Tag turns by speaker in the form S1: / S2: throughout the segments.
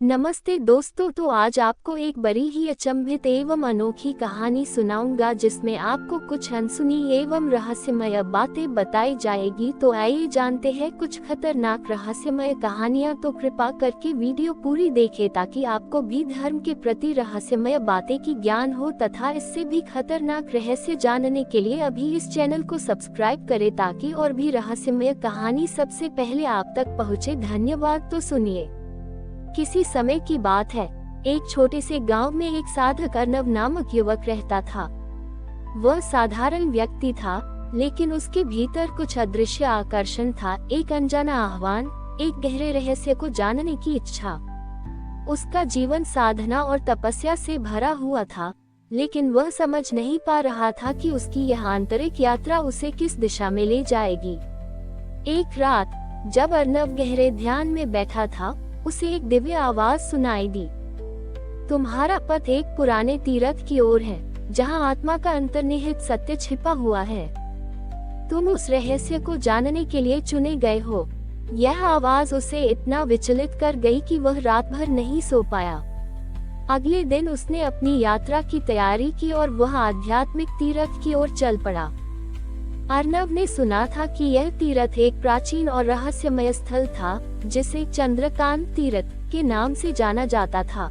S1: नमस्ते दोस्तों, तो आज आपको एक बड़ी ही अचंभित एवं अनोखी कहानी सुनाऊंगा जिसमें आपको कुछ अनसुनी एवं रहस्यमय बातें बताई जाएगी। तो आइए जानते हैं कुछ खतरनाक रहस्यमय कहानियां। तो कृपा करके वीडियो पूरी देखें ताकि आपको भी धर्म के प्रति रहस्यमय बातें की ज्ञान हो तथा इससे भी खतरनाक रहस्य जानने के लिए अभी इस चैनल को सब्सक्राइब करें ताकि और भी रहस्यमय कहानी सबसे पहले आप तक पहुँचे। धन्यवाद। तो सुनिए। किसी समय की बात है, एक छोटे से गांव में एक साधक अर्नव नामक युवक रहता था। वह साधारण व्यक्ति था, लेकिन उसके भीतर कुछ अदृश्य आकर्षण था, एक अनजाना आह्वान, एक गहरे रहस्य को जानने की इच्छा। उसका जीवन साधना और तपस्या से भरा हुआ था, लेकिन वह समझ नहीं पा रहा था कि उसकी यह आंतरिक यात्रा उसे किस दिशा में ले जाएगी। एक रात जब अर्नव गहरे ध्यान में बैठा था, उसे एक दिव्य आवाज सुनाई दी। तुम्हारा पथ एक पुराने तीर्थ की ओर है, जहां आत्मा का अंतर्निहित सत्य छिपा हुआ है। तुम उस रहस्य को जानने के लिए चुने गए हो। यह आवाज उसे इतना विचलित कर गई कि वह रात भर नहीं सो पाया। अगले दिन उसने अपनी यात्रा की तैयारी की और वह आध्यात्मिक तीर्थ की ओर चल पड़ा। अर्नव ने सुना था कि यह तीर्थ एक प्राचीन और रहस्यमय स्थल था, जिसे चंद्रकांत तीर्थ के नाम से जाना जाता था।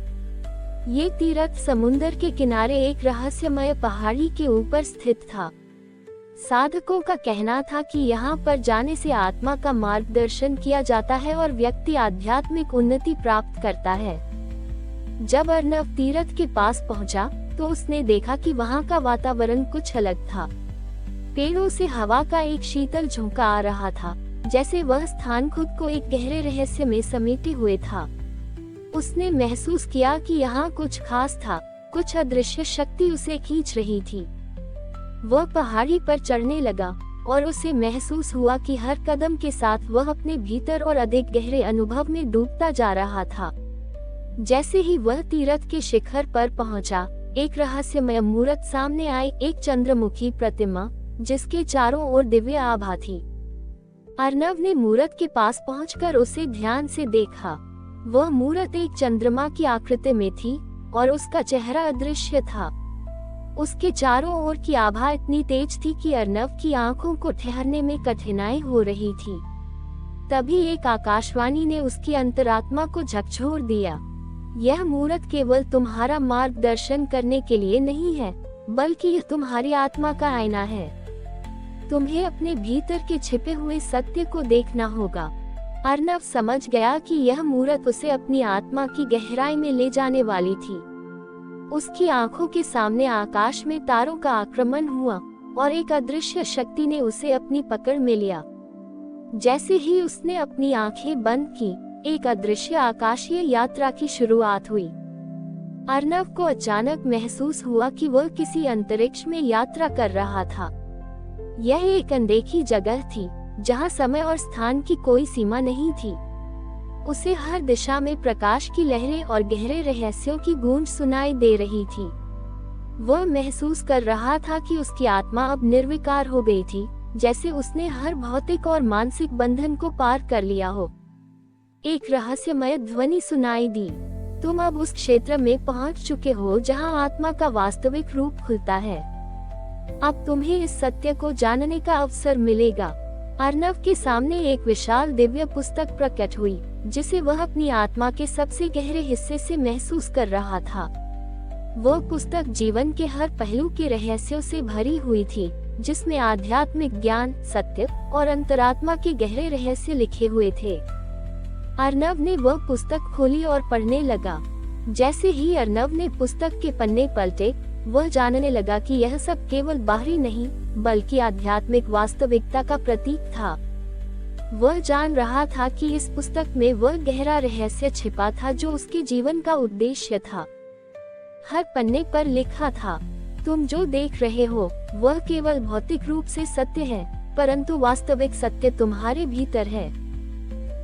S1: ये तीर्थ समुद्र के किनारे एक रहस्यमय पहाड़ी के ऊपर स्थित था। साधकों का कहना था कि यहाँ पर जाने से आत्मा का मार्गदर्शन किया जाता है और व्यक्ति आध्यात्मिक उन्नति प्राप्त करता है। जब अर्नव तीर्थ के पास पहुँचा, तो उसने देखा कि वहाँ का वातावरण कुछ अलग था। पेड़ों से हवा का एक शीतल झोंका आ रहा था, जैसे वह स्थान खुद को एक गहरे रहस्य में समेटे हुए था। उसने महसूस किया कि यहाँ कुछ खास था, कुछ अदृश्य शक्ति उसे खींच रही थी। वह पहाड़ी पर चढ़ने लगा और उसे महसूस हुआ कि हर कदम के साथ वह अपने भीतर और अधिक गहरे अनुभव में डूबता जा रहा था। जैसे ही वह तीर्थ के शिखर पर पहुंचा, एक रहस्यमय मूर्त सामने आई, एक चंद्रमुखी प्रतिमा जिसके चारों ओर दिव्य आभा थी। अर्नव ने मूर्त के पास पहुंचकर उसे ध्यान से देखा। वह मूर्त एक चंद्रमा की आकृति में थी और उसका चेहरा अदृश्य था। उसके चारों ओर की आभा इतनी तेज थी कि अर्नव की आंखों को ठहरने में कठिनाई हो रही थी। तभी एक आकाशवाणी ने उसकी अंतरात्मा को झकझोर दिया। यह मूर्त केवल तुम्हारा मार्गदर्शन करने के लिए नहीं है, बल्कि यह तुम्हारी आत्मा का आईना है। तुम्हें अपने भीतर के छिपे हुए सत्य को देखना होगा। अर्नव समझ गया कि यह मूर्त उसे अपनी आत्मा की गहराई में ले जाने वाली थी। उसकी आंखों के सामने आकाश में तारों का आक्रमण हुआ और एक अदृश्य शक्ति ने उसे अपनी पकड़ में लिया। जैसे ही उसने अपनी आंखें बंद की, एक अदृश्य आकाशीय यात्रा की शुरुआत हुई। अर्नव को अचानक महसूस हुआ कि वह किसी अंतरिक्ष में यात्रा कर रहा था। यह एक अनदेखी जगह थी, जहां समय और स्थान की कोई सीमा नहीं थी। उसे हर दिशा में प्रकाश की लहरें और गहरे रहस्यों की गूंज सुनाई दे रही थी। वह महसूस कर रहा था कि उसकी आत्मा अब निर्विकार हो गई थी, जैसे उसने हर भौतिक और मानसिक बंधन को पार कर लिया हो। एक रहस्यमय ध्वनि सुनाई दी। तुम अब उस क्षेत्र में पहुंच चुके हो जहां आत्मा का वास्तविक रूप खुलता है। अब तुम्हें इस सत्य को जानने का अवसर मिलेगा। अर्नव के सामने एक विशाल दिव्य पुस्तक प्रकट हुई, जिसे वह अपनी आत्मा के सबसे गहरे हिस्से से महसूस कर रहा था। वह पुस्तक जीवन के हर पहलू के रहस्यों से भरी हुई थी, जिसमें आध्यात्मिक ज्ञान, सत्य और अंतरात्मा के गहरे रहस्य लिखे हुए थे। अर्नव ने वह पुस्तक खोली और पढ़ने लगा। जैसे ही अर्नव ने पुस्तक के पन्ने पलटे, वह जानने लगा कि यह सब केवल बाहरी नहीं, बल्कि आध्यात्मिक वास्तविकता का प्रतीक था। वह जान रहा था कि इस पुस्तक में वह गहरा रहस्य छिपा था जो उसके जीवन का उद्देश्य था। हर पन्ने पर लिखा था, तुम जो देख रहे हो वह केवल भौतिक रूप से सत्य है, परंतु वास्तविक सत्य तुम्हारे भीतर है।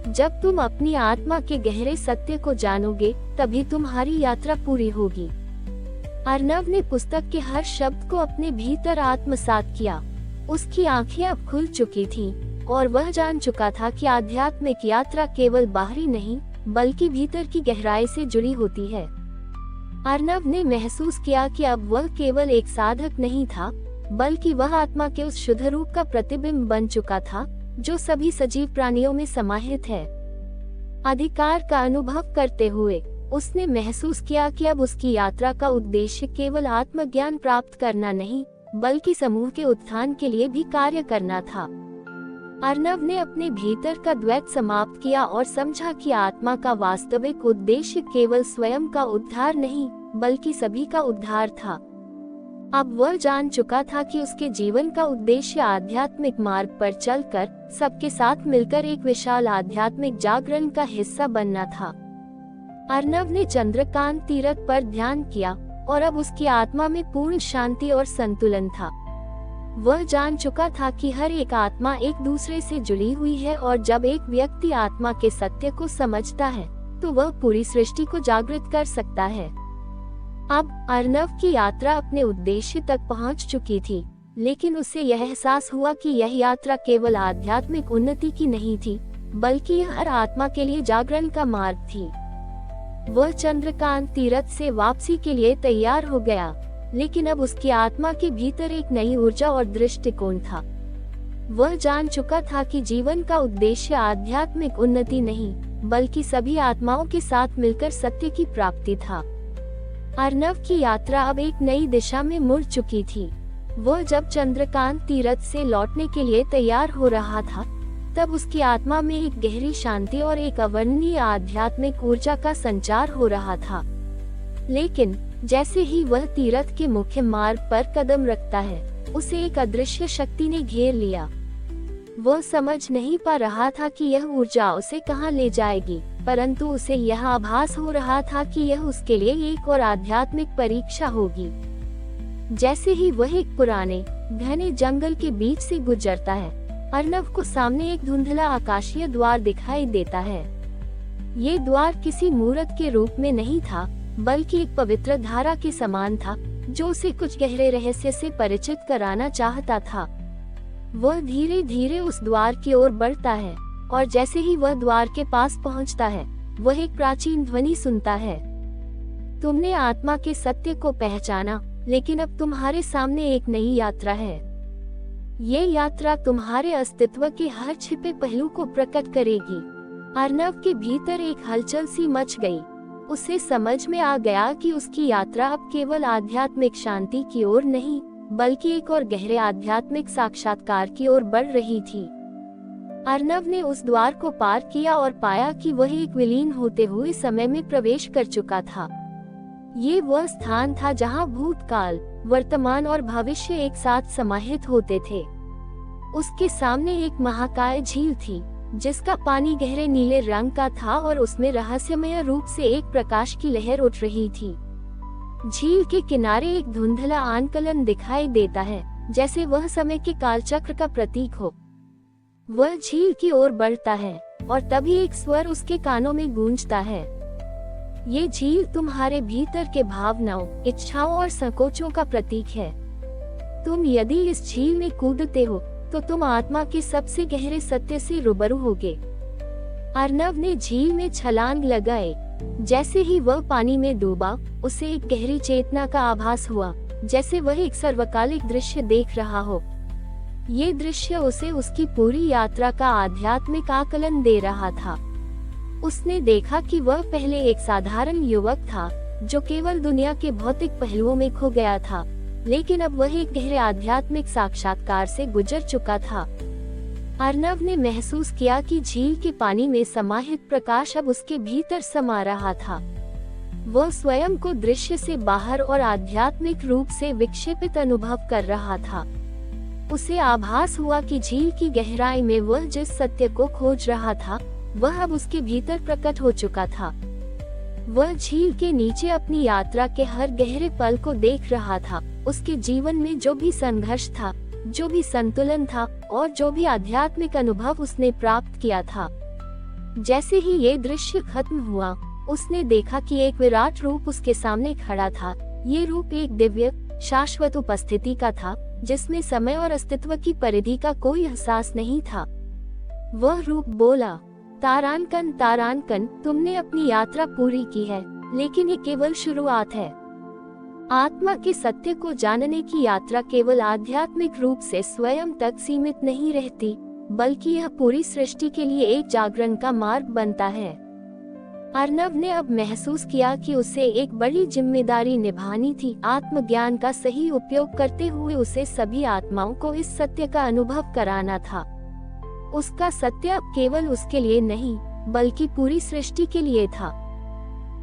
S1: जब तुम अपनी आत्मा के गहरे सत्य को जानोगे, तभी तुम्हारी यात्रा पूरी होगी। अर्नव ने पुस्तक के हर शब्द को अपने भीतर आत्मसात किया। उसकी आंखें अब खुल चुकी थीं और वह जान चुका था कि आध्यात्मिक यात्रा केवल बाहरी नहीं, बल्कि भीतर की गहराई से जुड़ी होती है। अर्नव ने महसूस किया कि अब वह केवल एक साधक नहीं था, बल्कि वह आत्मा के उस शुद्ध रूप का प्रतिबिंब बन चुका था जो सभी सजीव प्राणियों में समाहित है। अधिकार का अनुभव करते हुए उसने महसूस किया कि अब उसकी यात्रा का उद्देश्य केवल आत्मज्ञान प्राप्त करना नहीं, बल्कि समूह के उत्थान के लिए भी कार्य करना था। अर्नव ने अपने भीतर का द्वैत समाप्त किया और समझा कि आत्मा का वास्तविक उद्देश्य केवल स्वयं का उद्धार नहीं, बल्कि सभी का उद्धार था। अब वह जान चुका था कि उसके जीवन का उद्देश्य आध्यात्मिक मार्ग पर चलकर सबके साथ मिलकर एक विशाल आध्यात्मिक जागरण का हिस्सा बनना था। अर्नव ने चंद्रकांत तीर्थ पर ध्यान किया और अब उसकी आत्मा में पूर्ण शांति और संतुलन था। वह जान चुका था कि हर एक आत्मा एक दूसरे से जुड़ी हुई है और जब एक व्यक्ति आत्मा के सत्य को समझता है तो वह पूरी सृष्टि को जागृत कर सकता है। अब अर्नव की यात्रा अपने उद्देश्य तक पहुंच चुकी थी, लेकिन उसे यह एहसास हुआ कि यह यात्रा केवल आध्यात्मिक उन्नति की नहीं थी, बल्कि यह हर आत्मा के लिए जागरण का मार्ग थी। वह चंद्रकांत तीर्थ से वापसी के लिए तैयार हो गया, लेकिन अब उसकी आत्मा के भीतर एक नई ऊर्जा और दृष्टिकोण था। वह जान चुका था कि जीवन का उद्देश्य आध्यात्मिक उन्नति नहीं, बल्कि सभी आत्माओं के साथ मिलकर सत्य की प्राप्ति था। अर्नव की यात्रा अब एक नई दिशा में मुड़ चुकी थी। वह जब चंद्रकांत तीर्थ से लौटने के लिए तैयार हो रहा था, तब उसकी आत्मा में एक गहरी शांति और एक अवर्णनीय आध्यात्मिक ऊर्जा का संचार हो रहा था। लेकिन जैसे ही वह तीर्थ के मुख्य मार्ग पर कदम रखता है, उसे एक अदृश्य शक्ति ने घेर लिया। वह समझ नहीं पा रहा था कि यह ऊर्जा उसे कहां ले जाएगी, परंतु उसे यह आभास हो रहा था कि यह उसके लिए एक और आध्यात्मिक परीक्षा होगी। जैसे ही वह एक पुराने घने जंगल के बीच से गुजरता है, अर्नव को सामने एक धुंधला आकाशीय द्वार दिखाई देता है। ये द्वार किसी मूर्त के रूप में नहीं था, बल्कि एक पवित्र धारा के समान था जो उसे कुछ गहरे रहस्य से परिचित कराना चाहता था। वह धीरे धीरे उस द्वार की ओर बढ़ता है और जैसे ही वह द्वार के पास पहुंचता है, वह एक प्राचीन ध्वनि सुनता है। तुमने आत्मा के सत्य को पहचाना, लेकिन अब तुम्हारे सामने एक नई यात्रा है। ये यात्रा तुम्हारे अस्तित्व के हर छिपे पहलू को प्रकट करेगी। अर्नव के भीतर एक हलचल सी मच गई। उसे समझ में आ गया कि उसकी यात्रा अब केवल आध्यात्मिक शांति की ओर नहीं, बल्कि एक और गहरे आध्यात्मिक साक्षात्कार की ओर बढ़ रही थी। अर्नव ने उस द्वार को पार किया और पाया कि वह एक विलीन होते हुए समय में प्रवेश कर चुका था। ये वह स्थान था जहां भूतकाल, वर्तमान और भविष्य एक साथ समाहित होते थे। उसके सामने एक महाकाय झील थी, जिसका पानी गहरे नीले रंग का था और उसमें रहस्यमय रूप से एक प्रकाश की लहर उठ रही थी। झील के किनारे एक धुंधला आंकलन दिखाई देता है, जैसे वह समय के कालचक्र का प्रतीक हो। वह झील की ओर बढ़ता है और तभी एक स्वर उसके कानों में गूंजता है। ये झील तुम्हारे भीतर के भावनाओं, इच्छाओं और संकोचों का प्रतीक है। तुम यदि इस झील में कूदते हो तो तुम आत्मा के सबसे गहरे सत्य से रूबरू होगे। अर्नव ने झील में छलांग लगाए। जैसे ही वह पानी में डूबा, उसे एक गहरी चेतना का आभास हुआ, जैसे वह एक सर्वकालिक दृश्य देख रहा हो। ये दृश्य उसे उसकी पूरी यात्रा का आध्यात्मिक आकलन दे रहा था। उसने देखा कि वह पहले एक साधारण युवक था जो केवल दुनिया के भौतिक पहलुओं में खो गया था, लेकिन अब वह एक गहरे आध्यात्मिक साक्षात्कार से गुजर चुका था। अर्नव ने महसूस किया कि झील के पानी में समाहित प्रकाश अब उसके भीतर समा रहा था। वह स्वयं को दृश्य से बाहर और आध्यात्मिक रूप से विक्षेपित अनुभव कर रहा था। उसे आभास हुआ कि झील की गहराई में वह जिस सत्य को खोज रहा था, वह अब उसके भीतर प्रकट हो चुका था। वह झील के नीचे अपनी यात्रा के हर गहरे पल को देख रहा था। उसके जीवन में जो भी संघर्ष था, जो भी संतुलन था और जो भी आध्यात्मिक अनुभव उसने प्राप्त किया था। जैसे ही ये दृश्य खत्म हुआ, उसने देखा कि एक विराट रूप उसके सामने खड़ा था। ये रूप एक दिव्य, शाश्वत उपस्थिति का था, जिसमें समय और अस्तित्व की परिधि का कोई एहसास नहीं था। वह रूप बोला, तारांकन तारांकन, तुमने अपनी यात्रा पूरी की है, लेकिन ये केवल शुरुआत है। आत्मा के सत्य को जानने की यात्रा केवल आध्यात्मिक रूप से स्वयं तक सीमित नहीं रहती, बल्कि यह पूरी सृष्टि के लिए एक जागरण का मार्ग बनता है। अर्नव ने अब महसूस किया कि उसे एक बड़ी जिम्मेदारी निभानी थी। आत्मज्ञान का सही उपयोग करते हुए उसे सभी आत्माओं को इस सत्य का अनुभव कराना था। उसका सत्य अब केवल उसके लिए नहीं, बल्कि पूरी सृष्टि के लिए था।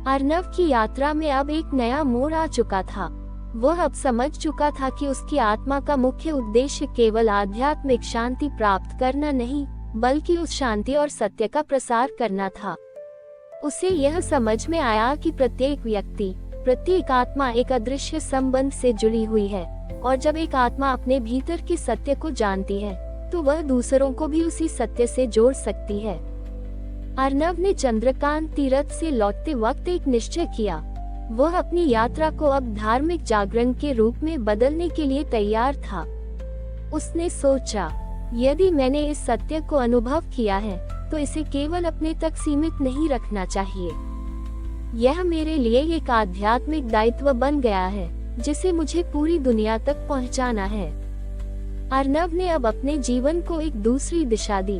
S1: अर्नव की यात्रा में अब एक नया मोड़ आ चुका था। वह अब समझ चुका था कि उसकी आत्मा का मुख्य उद्देश्य केवल आध्यात्मिक शांति प्राप्त करना नहीं, बल्कि उस शांति और सत्य का प्रसार करना था। उसे यह समझ में आया कि प्रत्येक व्यक्ति, प्रत्येक आत्मा एक अदृश्य संबंध से जुड़ी हुई है, और जब एक आत्मा अपने भीतर के सत्य को जानती है, तो वह दूसरों को भी उसी सत्य से जोड़ सकती है। अर्नव ने चंद्रकांत तीर्थ से लौटते वक्त एक निश्चय किया। वह अपनी यात्रा को अब धार्मिक जागरण के रूप में बदलने के लिए तैयार था। उसने सोचा, यदि मैंने इस सत्य को अनुभव किया है, तो इसे केवल अपने तक सीमित नहीं रखना चाहिए। यह मेरे लिए एक आध्यात्मिक दायित्व बन गया है, जिसे मुझे पूरी दुनिया तक पहुंचाना है। अर्नव ने अब अपने जीवन को एक दूसरी दिशा दी।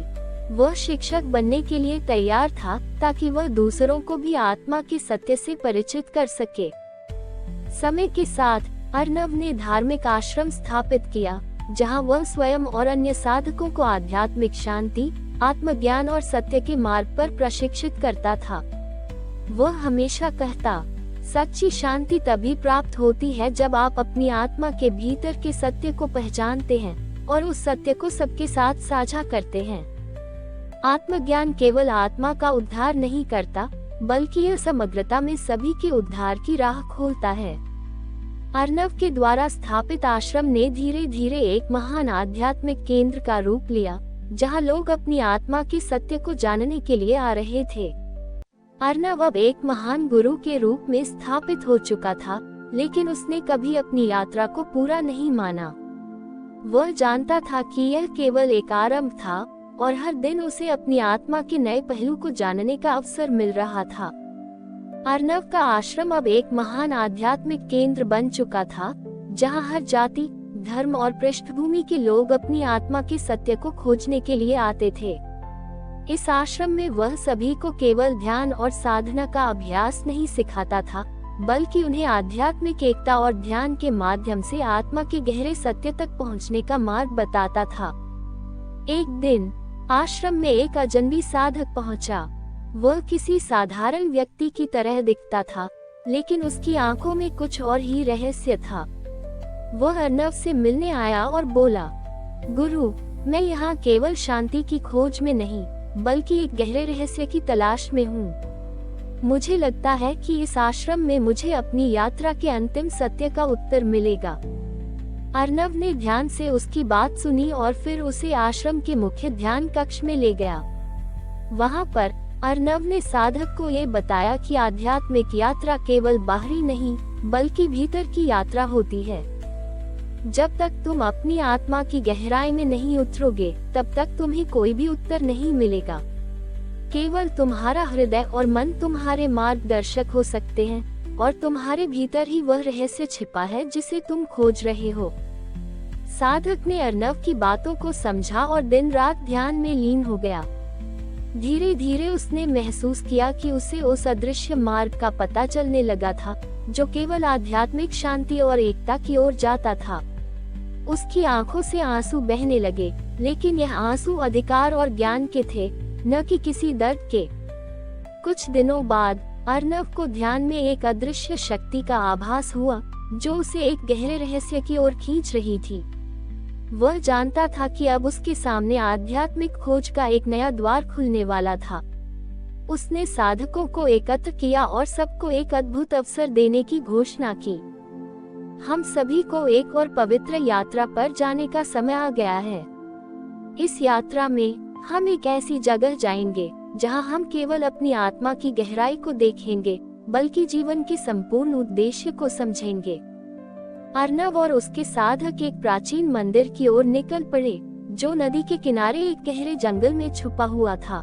S1: वह शिक्षक बनने के लिए तैयार था, ताकि वह दूसरों को भी आत्मा के सत्य से परिचित कर सके। समय के साथ अर्नव ने धार्मिक आश्रम स्थापित किया, जहां वह स्वयं और अन्य साधकों को आध्यात्मिक शांति, आत्मज्ञान और सत्य के मार्ग पर प्रशिक्षित करता था। वह हमेशा कहता, सच्ची शांति तभी प्राप्त होती है जब आप अपनी आत्मा के भीतर के सत्य को पहचानते हैं और उस सत्य को सबके साथ साझा करते हैं। आत्मज्ञान केवल आत्मा का उद्धार नहीं करता, बल्कि यह समग्रता में सभी के उद्धार की राह खोलता है। अर्नव के द्वारा स्थापित आश्रम ने धीरे धीरे एक महान आध्यात्मिक केंद्र का रूप लिया, जहां लोग अपनी आत्मा के सत्य को जानने के लिए आ रहे थे। अर्नव अब एक महान गुरु के रूप में स्थापित हो चुका था, लेकिन उसने कभी अपनी यात्रा को पूरा नहीं माना। वह जानता था कि यह केवल एक आरंभ था, और हर दिन उसे अपनी आत्मा के नए पहलू को जानने का अवसर मिल रहा था। अर्नव का आश्रम अब एक महान आध्यात्मिक केंद्र बन चुका था, जहां हर जाति, धर्म और पृष्ठभूमि के लोग अपनी आत्मा के सत्य को खोजने के लिए आते थे। इस आश्रम में वह सभी को केवल ध्यान और साधना का अभ्यास नहीं सिखाता था, बल्कि उन्हें आध्यात्मिक एकता और ध्यान के माध्यम से आत्मा के गहरे सत्य तक पहुंचने का मार्ग बताता था। एक दिन आश्रम में एक अजनबी साधक पहुंचा। वह किसी साधारण व्यक्ति की तरह दिखता था, लेकिन उसकी आंखों में कुछ और ही रहस्य था। वह अर्नव से मिलने आया और बोला, गुरु, मैं यहाँ केवल शांति की खोज में नहीं, बल्कि एक गहरे रहस्य की तलाश में हूँ। मुझे लगता है कि इस आश्रम में मुझे अपनी यात्रा के अंतिम सत्य का उत्तर मिलेगा। अर्नव ने ध्यान से उसकी बात सुनी और फिर उसे आश्रम के मुख्य ध्यान कक्ष में ले गया। वहाँ पर अर्नव ने साधक को ये बताया कि आध्यात्मिक यात्रा केवल बाहरी नहीं, बल्कि भीतर की यात्रा होती है। जब तक तुम अपनी आत्मा की गहराई में नहीं उतरोगे, तब तक तुम्हें कोई भी उत्तर नहीं मिलेगा। केवल तुम्हारा हृदय और मन तुम्हारे मार्गदर्शक हो सकते हैं, और तुम्हारे भीतर ही वह रहस्य छिपा है जिसे तुम खोज रहे हो। साधक ने अर्नव की बातों को समझा और दिन रात ध्यान में लीन हो गया। धीरे धीरे उसने महसूस किया कि उसे उस अदृश्य मार्ग का पता चलने लगा था, जो केवल आध्यात्मिक शांति और एकता की ओर जाता था। उसकी आंखों से आंसू बहने लगे, लेकिन यह आंसू अधिकार और ज्ञान के थे, न कि किसी दर्द के। कुछ दिनों बाद अर्नव को ध्यान में एक अदृश्य शक्ति का आभास हुआ, जो उसे एक गहरे रहस्य की ओर खींच रही थी। वह जानता था कि अब उसके सामने आध्यात्मिक खोज का एक नया द्वार खुलने वाला था। उसने साधकों को एकत्र किया और सबको एक अद्भुत अवसर देने की घोषणा की। हम सभी को एक और पवित्र यात्रा पर जाने का समय आ गया है। इस यात्रा में हम एक ऐसी जगह जाएंगे जहां हम केवल अपनी आत्मा की गहराई को देखेंगे, बल्कि जीवन के संपूर्ण उद्देश्य को समझेंगे। अर्नव और उसके साधक एक प्राचीन मंदिर की ओर निकल पड़े, जो नदी के किनारे एक गहरे जंगल में छुपा हुआ था।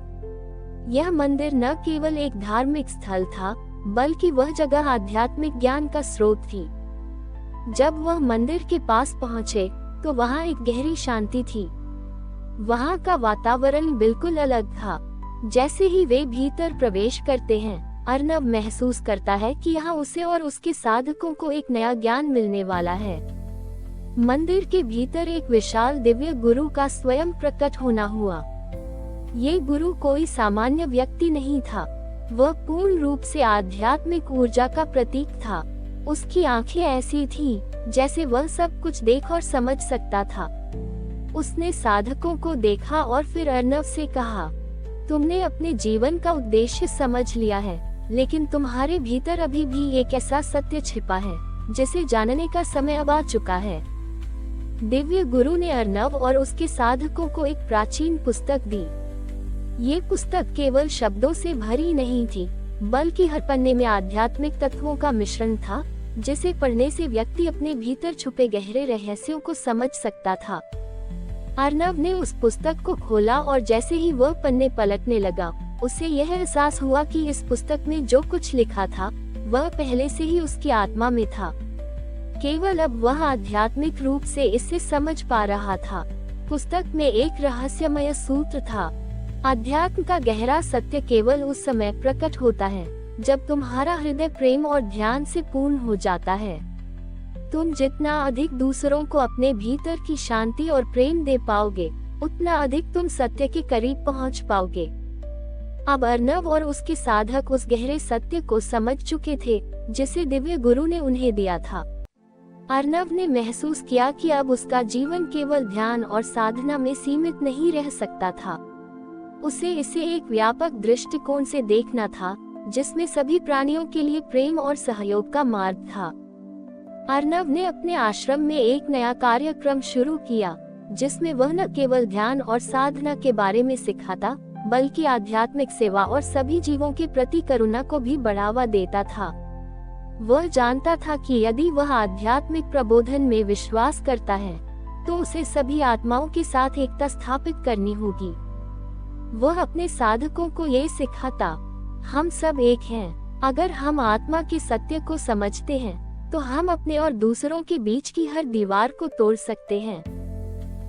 S1: यह मंदिर न केवल एक धार्मिक स्थल था, बल्कि वह जगह आध्यात्मिक ज्ञान का स्रोत थी। जब वह मंदिर के पास पहुँचे तो वहाँ एक गहरी शांति थी। वहाँ का वातावरण बिल्कुल अलग था। जैसे ही वे भीतर प्रवेश करते हैं, अर्नव महसूस करता है कि यहाँ उसे और उसके साधकों को एक नया ज्ञान मिलने वाला है। मंदिर के भीतर एक विशाल दिव्य गुरु का स्वयं प्रकट होना हुआ। ये गुरु कोई सामान्य व्यक्ति नहीं था, वह पूर्ण रूप से आध्यात्मिक ऊर्जा का प्रतीक था। उसकी आंखें ऐसी थीं, जैसे वह सब कुछ देख और समझ सकता था। उसने साधकों को देखा और फिर अर्नव से कहा, तुमने अपने जीवन का उद्देश्य समझ लिया है, लेकिन तुम्हारे भीतर अभी भी एक ऐसा सत्य छिपा है जिसे जानने का समय अब आ चुका है। दिव्य गुरु ने अर्नव और उसके साधकों को एक प्राचीन पुस्तक दी। ये पुस्तक केवल शब्दों से भरी नहीं थी, बल्कि हर पन्ने में आध्यात्मिक तत्वों का मिश्रण था, जिसे पढ़ने से व्यक्ति अपने भीतर छुपे गहरे रहस्यों को समझ सकता था। अर्नव ने उस पुस्तक को खोला और जैसे ही वह पन्ने पलटने लगा, उसे यह एहसास हुआ कि इस पुस्तक में जो कुछ लिखा था वह पहले से ही उसकी आत्मा में था। केवल अब वह आध्यात्मिक रूप से इसे समझ पा रहा था। पुस्तक में एक रहस्यमय सूत्र था, अध्यात्म का गहरा सत्य केवल उस समय प्रकट होता है जब तुम्हारा हृदय प्रेम और ध्यान से पूर्ण हो जाता है। तुम जितना अधिक दूसरों को अपने भीतर की शांति और प्रेम दे पाओगे, उतना अधिक तुम सत्य के करीब पहुंच पाओगे। अब अर्नव और उसके साधक उस गहरे सत्य को समझ चुके थे जिसे दिव्य गुरु ने उन्हें दिया था। अर्नव ने महसूस किया कि अब उसका जीवन केवल ध्यान और साधना में सीमित नहीं रह सकता था। उसे इसे एक व्यापक दृष्टिकोण से देखना था, जिसमें सभी प्राणियों के लिए प्रेम और सहयोग का मार्ग था। अर्नव ने अपने आश्रम में एक नया कार्यक्रम शुरू किया, जिसमें वह न केवल ध्यान और साधना के बारे में सिखाता, बल्कि आध्यात्मिक सेवा और सभी जीवों के प्रति करुणा को भी बढ़ावा देता था। वह जानता था कि यदि वह आध्यात्मिक प्रबोधन में विश्वास करता है, तो उसे सभी आत्माओं के साथ एकता स्थापित करनी होगी। वह अपने साधकों को ये सिखाता, हम सब एक हैं। अगर हम आत्मा के सत्य को समझते हैं, तो हम अपने और दूसरों के बीच की हर दीवार को तोड़ सकते हैं।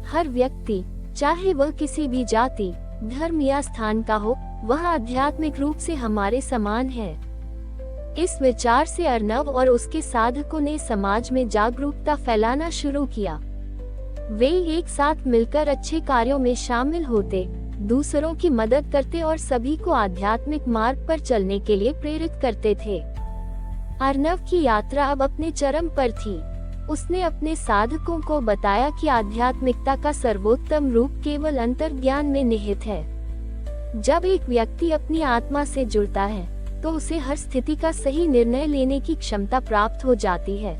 S1: हर व्यक्ति, चाहे वह किसी भी जाति, धर्म या स्थान का हो, वह आध्यात्मिक रूप से हमारे समान है। इस विचार से अर्नव और उसके साधकों ने समाज में जागरूकता फैलाना शुरू किया। वे एक साथ मिलकर अच्छे कार्यों में शामिल होते, दूसरों की मदद करते और सभी को आध्यात्मिक मार्ग पर चलने के लिए प्रेरित करते थे। अर्नव की यात्रा अब अपने चरम पर थी। उसने अपने साधकों को बताया कि आध्यात्मिकता का सर्वोत्तम रूप केवल अंतर्ज्ञान में निहित है। जब एक व्यक्ति अपनी आत्मा से जुड़ता है, तो उसे हर स्थिति का सही निर्णय लेने की क्षमता प्राप्त हो जाती है।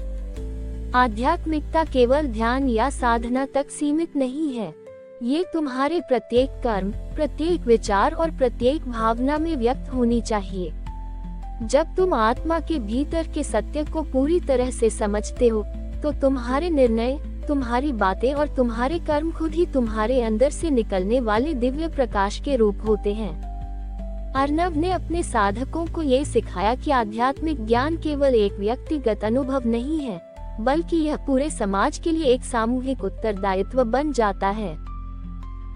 S1: आध्यात्मिकता केवल ध्यान या साधना तक सीमित नहीं है, ये तुम्हारे प्रत्येक कर्म, प्रत्येक विचार और प्रत्येक भावना में व्यक्त होनी चाहिए। जब तुम आत्मा के भीतर के सत्य को पूरी तरह से समझते हो, तो तुम्हारे निर्णय, तुम्हारी बातें और तुम्हारे कर्म खुद ही तुम्हारे अंदर से निकलने वाले दिव्य प्रकाश के रूप होते हैं। अर्नव ने अपने साधकों को ये सिखाया कि आध्यात्मिक ज्ञान केवल एक व्यक्तिगत अनुभव नहीं है, बल्कि यह पूरे समाज के लिए एक सामूहिक उत्तरदायित्व बन जाता है।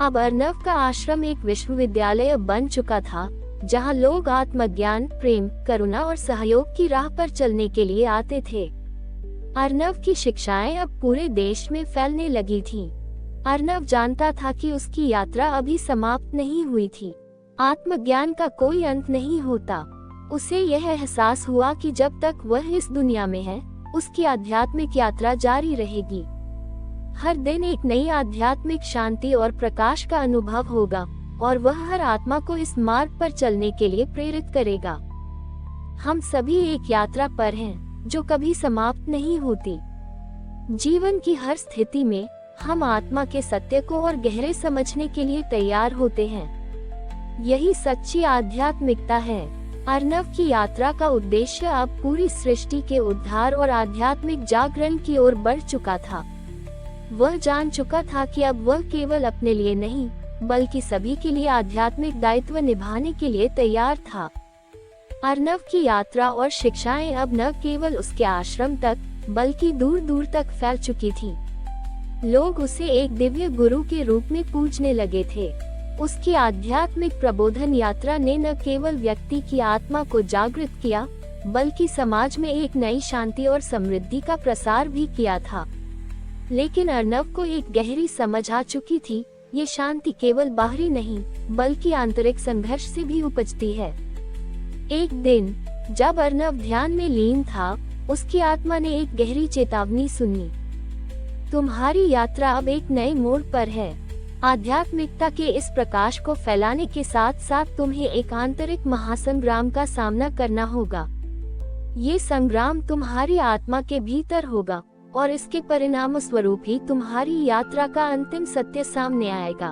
S1: अब अर्नव का आश्रम एक विश्वविद्यालय बन चुका था, जहां लोग आत्मज्ञान, प्रेम, करुणा और सहयोग की राह पर चलने के लिए आते थे। अर्नव की शिक्षाएं अब पूरे देश में फैलने लगी थीं। अर्नव जानता था कि उसकी यात्रा अभी समाप्त नहीं हुई थी। आत्मज्ञान का कोई अंत नहीं होता। उसे यह एहसास हुआ कि जब तक वह इस दुनिया में है, उसकी आध्यात्मिक यात्रा जारी रहेगी। हर दिन एक नई आध्यात्मिक शांति और प्रकाश का अनुभव होगा, और वह हर आत्मा को इस मार्ग पर चलने के लिए प्रेरित करेगा। हम सभी एक यात्रा पर हैं, जो कभी समाप्त नहीं होती। जीवन की हर स्थिति में हम आत्मा के सत्य को और गहरे समझने के लिए तैयार होते हैं। यही सच्ची आध्यात्मिकता है। अर्नव की यात्रा का उद्देश्य अब पूरी सृष्टि के उद्धार और आध्यात्मिक जागरण की ओर बढ़ चुका था। वह जान चुका था कि अब वह केवल अपने लिए नहीं, बल्कि सभी के लिए आध्यात्मिक दायित्व निभाने के लिए तैयार था। अर्नव की यात्रा और शिक्षाएं अब न केवल उसके आश्रम तक बल्कि दूर दूर तक फैल चुकी थी। लोग उसे एक दिव्य गुरु के रूप में पूजने लगे थे। उसकी आध्यात्मिक प्रबोधन यात्रा ने न केवल व्यक्ति की आत्मा को जागृत किया बल्कि समाज में एक नई शांति और समृद्धि का प्रसार भी किया था। लेकिन अर्नव को एक गहरी समझ आ चुकी थी, ये शांति केवल बाहरी नहीं बल्कि आंतरिक संघर्ष से भी उपजती है। एक दिन जब अर्नव ध्यान में लीन था, उसकी आत्मा ने एक गहरी चेतावनी सुनी। तुम्हारी यात्रा अब एक नए मोड़ पर है। आध्यात्मिकता के इस प्रकाश को फैलाने के साथ साथ तुम्हें एक आंतरिक महासंग्राम का सामना करना होगा। ये संग्राम तुम्हारी आत्मा के भीतर होगा और इसके परिणाम स्वरूप ही तुम्हारी यात्रा का अंतिम सत्य सामने आएगा।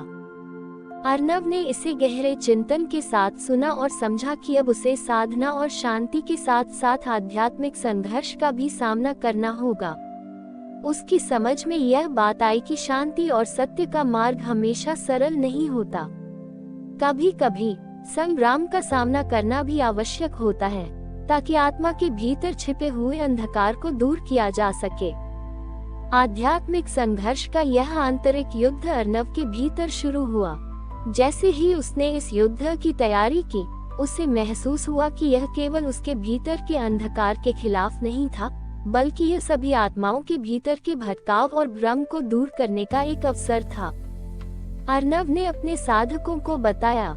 S1: अर्नव ने इसे गहरे चिंतन के साथ सुना और समझा कि अब उसे साधना और शांति के साथ साथ आध्यात्मिक संघर्ष का भी सामना करना होगा। उसकी समझ में यह बात आई कि शांति और सत्य का मार्ग हमेशा सरल नहीं होता। कभी कभी संग्राम का सामना करना भी आवश्यक होता है ताकि आत्मा के भीतर छिपे हुए अंधकार को दूर किया जा सके। आध्यात्मिक संघर्ष का यह आंतरिक युद्ध अर्नव के भीतर शुरू हुआ। जैसे ही उसने इस युद्ध की तैयारी की, उसे महसूस हुआ कि यह केवल उसके भीतर के अंधकार के खिलाफ नहीं था बल्कि यह सभी आत्माओं के भीतर के भटकाव और भ्रम को दूर करने का एक अवसर था। अर्नव ने अपने साधकों को बताया,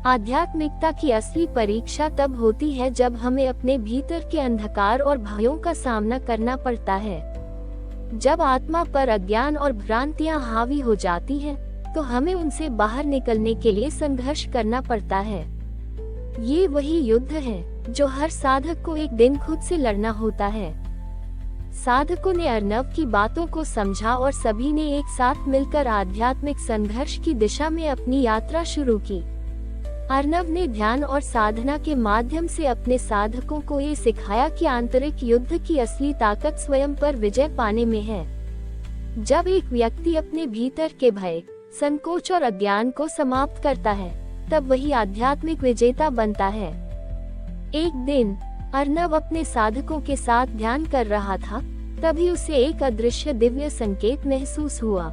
S1: आध्यात्मिकता की असली परीक्षा तब होती है जब हमें अपने भीतर के अंधकार और भयों का सामना करना पड़ता है। जब आत्मा पर अज्ञान और भ्रांतियां हावी हो जाती हैं, तो हमें उनसे बाहर निकलने के लिए संघर्ष करना पड़ता है। ये वही युद्ध है जो हर साधक को एक दिन खुद से लड़ना होता है। साधकों ने अर्नव की बातों को समझा और सभी ने एक साथ मिलकर आध्यात्मिक संघर्ष की दिशा में अपनी यात्रा शुरू की। अर्नव ने ध्यान और साधना के माध्यम से अपने साधकों को ये सिखाया कि आंतरिक युद्ध की असली ताकत स्वयं पर विजय पाने में है। जब एक व्यक्ति अपने भीतर के भय, संकोच और अज्ञान को समाप्त करता है, तब वही आध्यात्मिक विजेता बनता है। एक दिन अर्नव अपने साधकों के साथ ध्यान कर रहा था, तभी उसे एक अदृश्य दिव्य संकेत महसूस हुआ।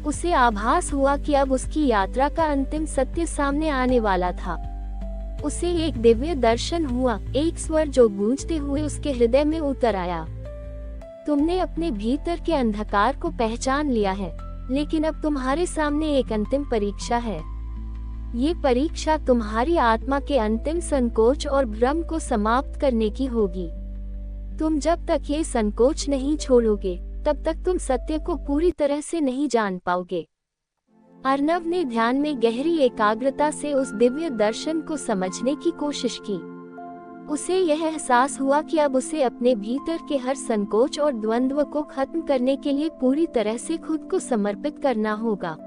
S1: उसे आभास हुआ कि अब उसकी यात्रा का अंतिम सत्य सामने आने वाला था। उसे एक दिव्य दर्शन हुआ, एक स्वर जो गूंजते हुए उसके हृदय में उतर आया। तुमने अपने भीतर के अंधकार को पहचान लिया है, लेकिन अब तुम्हारे सामने एक अंतिम परीक्षा है। ये परीक्षा तुम्हारी आत्मा के अंतिम संकोच और भ्रम को समाप्त करने की होगी। तुम जब तक ये संकोच नहीं छोड़ोगे, तब तक तुम सत्य को पूरी तरह से नहीं जान पाओगे। अर्नव ने ध्यान में गहरी एकाग्रता से उस दिव्य दर्शन को समझने की कोशिश की। उसे यह एहसास हुआ कि अब उसे अपने भीतर के हर संकोच और द्वंद्व को खत्म करने के लिए पूरी तरह से खुद को समर्पित करना होगा।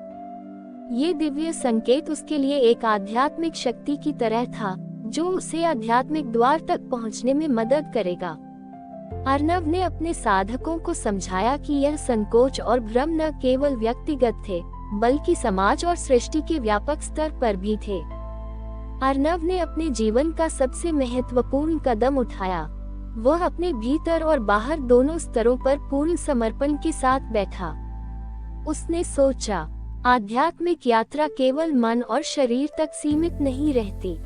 S1: ये दिव्य संकेत उसके लिए एक आध्यात्मिक शक्ति की तरह था, जो उसे आध्यात्मिक द्वार तक पहुंचने में मदद करेगा। अर्नव ने अपने साधकों को समझाया कि यह संकोच और भ्रम न केवल व्यक्तिगत थे, बल्कि समाज और सृष्टि के व्यापक स्तर पर भी थे। अर्नव ने अपने जीवन का सबसे महत्वपूर्ण कदम उठाया। वह अपने भीतर और बाहर दोनों स्तरों पर पूर्ण समर्पण के साथ बैठा। उसने सोचा, आध्यात्मिक यात्रा केवल मन और शरीर तक सीमित नहीं रहती।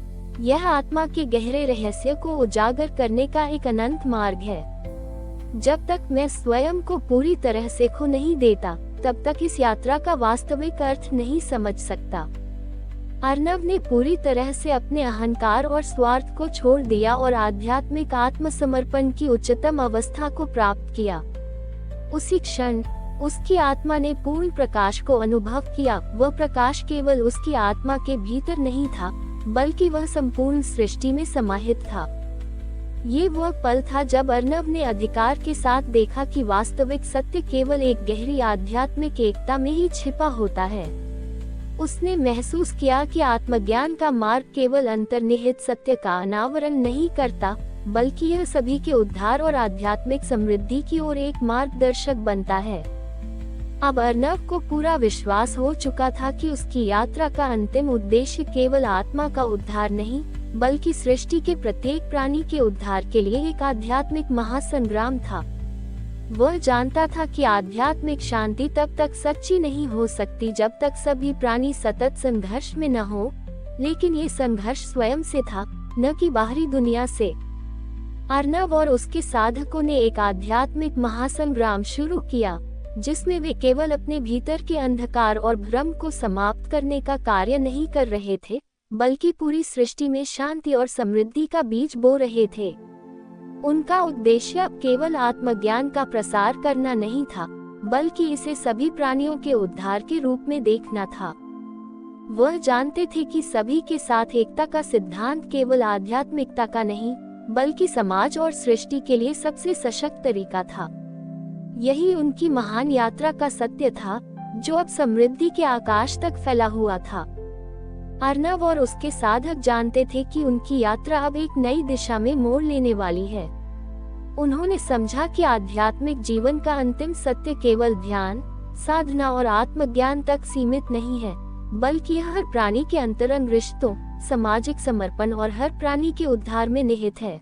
S1: यह आत्मा के गहरे रहस्य को उजागर करने का एक अनंत मार्ग है। जब तक मैं स्वयं को पूरी तरह से खो नहीं देता, तब तक इस यात्रा का वास्तविक अर्थ नहीं समझ सकता। अर्नव ने पूरी तरह से अपने अहंकार और स्वार्थ को छोड़ दिया और आध्यात्मिक आत्मसमर्पण की उच्चतम अवस्था को प्राप्त किया। उसी क्षण उसकी आत्मा ने पूर्ण प्रकाश को अनुभव किया। वह प्रकाश केवल उसकी आत्मा के भीतर नहीं था, बल्कि वह संपूर्ण सृष्टि में समाहित था। ये वह पल था जब अर्नव ने अधिकार के साथ देखा कि वास्तविक सत्य केवल एक गहरी आध्यात्मिक एकता में ही छिपा होता है। उसने महसूस किया कि आत्मज्ञान का मार्ग केवल अंतर्निहित सत्य का अनावरण नहीं करता, बल्कि यह सभी के उद्धार और आध्यात्मिक समृद्धि की ओर एक मार्गदर्शक बनता है। अब अर्नव को पूरा विश्वास हो चुका था कि उसकी यात्रा का अंतिम उद्देश्य केवल आत्मा का उद्धार नहीं, बल्कि सृष्टि के प्रत्येक प्राणी के उद्धार के लिए एक आध्यात्मिक महासंग्राम था। वह जानता था कि आध्यात्मिक शांति तब तक सच्ची नहीं हो सकती जब तक सभी प्राणी सतत संघर्ष में न हो, लेकिन ये संघर्ष स्वयं से था, न कि बाहरी दुनिया से। अर्नव और उसके साधकों ने एक आध्यात्मिक महासंग्राम शुरू किया, जिसमें वे केवल अपने भीतर के अंधकार और भ्रम को समाप्त करने का कार्य नहीं कर रहे थे, बल्कि पूरी सृष्टि में शांति और समृद्धि का बीज बो रहे थे। उनका उद्देश्य अब केवल आत्मज्ञान का प्रसार करना नहीं था, बल्कि इसे सभी प्राणियों के उद्धार के रूप में देखना था। वह जानते थे कि सभी के साथ एकता का सिद्धांत केवल आध्यात्मिकता का नहीं, बल्कि समाज और सृष्टि के लिए सबसे सशक्त तरीका था। यही उनकी महान यात्रा का सत्य था, जो अब समृद्धि के आकाश तक फैला हुआ था। अर्नव और उसके साधक जानते थे कि उनकी यात्रा अब एक नई दिशा में मोड़ लेने वाली है। उन्होंने समझा कि आध्यात्मिक जीवन का अंतिम सत्य केवल ध्यान, साधना और आत्मज्ञान तक सीमित नहीं है, बल्कि यह हर प्राणी के अंतरंग रिश्तों, सामाजिक समर्पण और हर प्राणी के उद्धार में निहित है।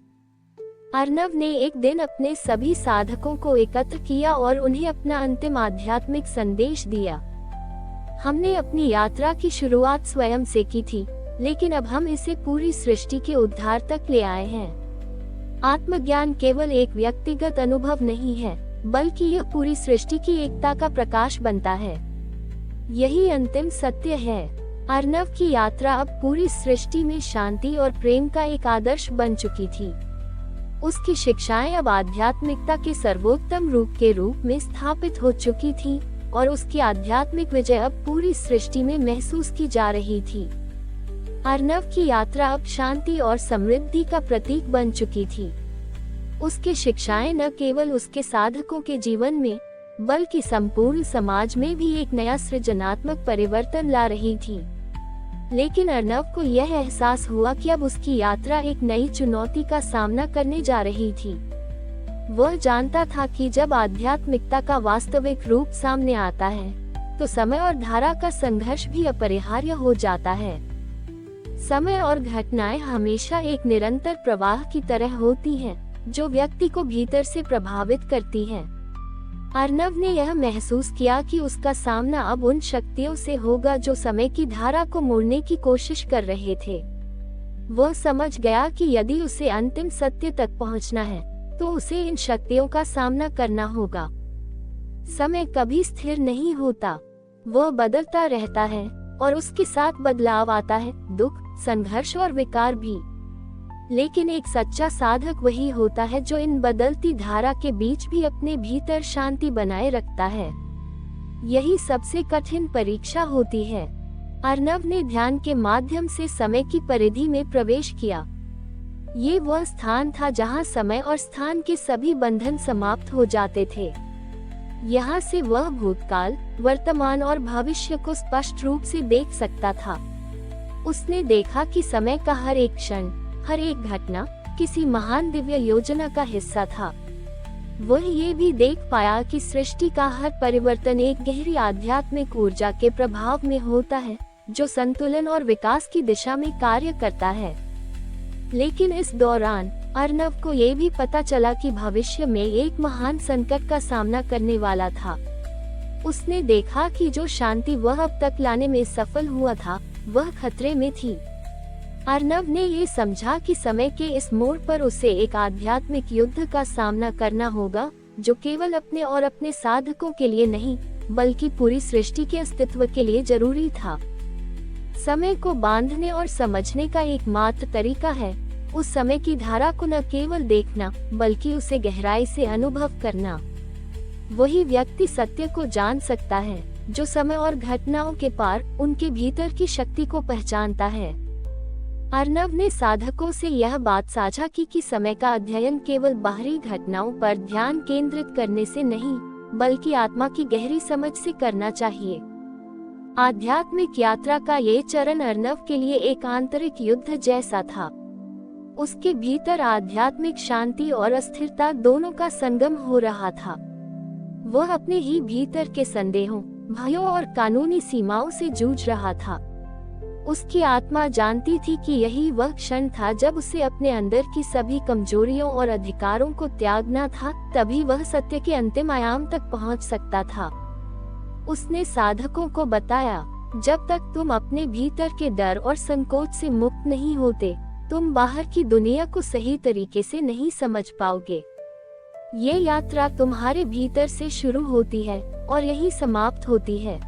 S1: अर्नव ने एक दिन अपने सभी साधकों को एकत्र किया और उन्हें अपना अंतिम आध्यात्मिक संदेश दिया। हमने अपनी यात्रा की शुरुआत स्वयं से की थी, लेकिन अब हम इसे पूरी सृष्टि के उद्धार तक ले आए हैं। आत्मज्ञान केवल एक व्यक्तिगत अनुभव नहीं है, बल्कि यह पूरी सृष्टि की एकता का प्रकाश बनता है। यही अंतिम सत्य है। अर्नव की यात्रा अब पूरी सृष्टि में शांति और प्रेम का एक आदर्श बन चुकी थी। उसकी शिक्षाएं अब आध्यात्मिकता के सर्वोत्तम रूप के रूप में स्थापित हो चुकी थी, और उसकी आध्यात्मिक विजय अब पूरी सृष्टि में महसूस की जा रही थी। अर्नव की यात्रा अब शांति और समृद्धि का प्रतीक बन चुकी थी। उसकी शिक्षाएं न केवल उसके साधकों के जीवन में, बल्कि संपूर्ण समाज में भी एक नया सृजनात्मक परिवर्तन ला रही थी। लेकिन अर्नव को यह एहसास हुआ कि अब उसकी यात्रा एक नई चुनौती का सामना करने जा रही थी। वह जानता था कि जब आध्यात्मिकता का वास्तविक रूप सामने आता है, तो समय और धारा का संघर्ष भी अपरिहार्य हो जाता है। समय और घटनाएं हमेशा एक निरंतर प्रवाह की तरह होती हैं, जो व्यक्ति को भीतर से प्रभावित करती हैं। अर्नव ने यह महसूस किया कि उसका सामना अब उन शक्तियों से होगा जो समय की धारा को मोड़ने की कोशिश कर रहे थे। वह समझ गया कि यदि उसे अंतिम सत्य तक पहुंचना है, तो उसे इन शक्तियों का सामना करना होगा। समय कभी स्थिर नहीं होता, वह बदलता रहता है, और उसके साथ बदलाव आता है, दुख, संघर्ष और विकार भी। लेकिन एक सच्चा साधक वही होता है जो इन बदलती धारा के बीच भी अपने भीतर शांति बनाए रखता है। यही सबसे कठिन परीक्षा होती है। अर्नव ने ध्यान के माध्यम से समय की परिधि में प्रवेश किया। ये वह स्थान था जहां समय और स्थान के सभी बंधन समाप्त हो जाते थे। यहाँ से वह भूतकाल, वर्तमान और भविष्य को स्पष्ट रूप से देख सकता था। उसने देखा कि समय का हर एक क्षण, हर एक घटना किसी महान दिव्य योजना का हिस्सा था। वह ये भी देख पाया कि सृष्टि का हर परिवर्तन एक गहरी आध्यात्मिक ऊर्जा के प्रभाव में होता है, जो संतुलन और विकास की दिशा में कार्य करता है। लेकिन इस दौरान अर्नव को ये भी पता चला कि भविष्य में एक महान संकट का सामना करने वाला था। उसने देखा कि जो शांति वह अब तक लाने में सफल हुआ था, वह खतरे में थी। अर्नव ने ये समझा कि समय के इस मोड़ पर उसे एक आध्यात्मिक युद्ध का सामना करना होगा, जो केवल अपने और अपने साधकों के लिए नहीं, बल्कि पूरी सृष्टि के अस्तित्व के लिए जरूरी था। समय को बांधने और समझने का एकमात्र तरीका है उस समय की धारा को न केवल देखना, बल्कि उसे गहराई से अनुभव करना। वही व्यक्ति सत्य को जान सकता है, जो समय और घटनाओं के पार उनके भीतर की शक्ति को पहचानता है। अर्नव ने साधकों से यह बात साझा की कि समय का अध्ययन केवल बाहरी घटनाओं पर ध्यान केंद्रित करने से नहीं, बल्कि आत्मा की गहरी समझ से करना चाहिए। आध्यात्मिक यात्रा का ये चरण अर्नव के लिए एक आंतरिक युद्ध जैसा था। उसके भीतर आध्यात्मिक शांति और अस्थिरता दोनों का संगम हो रहा था। वह अपने ही भीतर के संदेहों, भयों और कानूनी सीमाओं से जूझ रहा था। उसकी आत्मा जानती थी कि यही वह क्षण था जब उसे अपने अंदर की सभी कमजोरियों और अधिकारों को त्यागना था, तभी वह सत्य के अंतिम आयाम तक पहुंच सकता था। उसने साधकों को बताया, जब तक तुम अपने भीतर के डर और संकोच से मुक्त नहीं होते, तुम बाहर की दुनिया को सही तरीके से नहीं समझ पाओगे। ये यात्रा तुम्हारे भीतर से शुरू होती है और यही समाप्त होती है।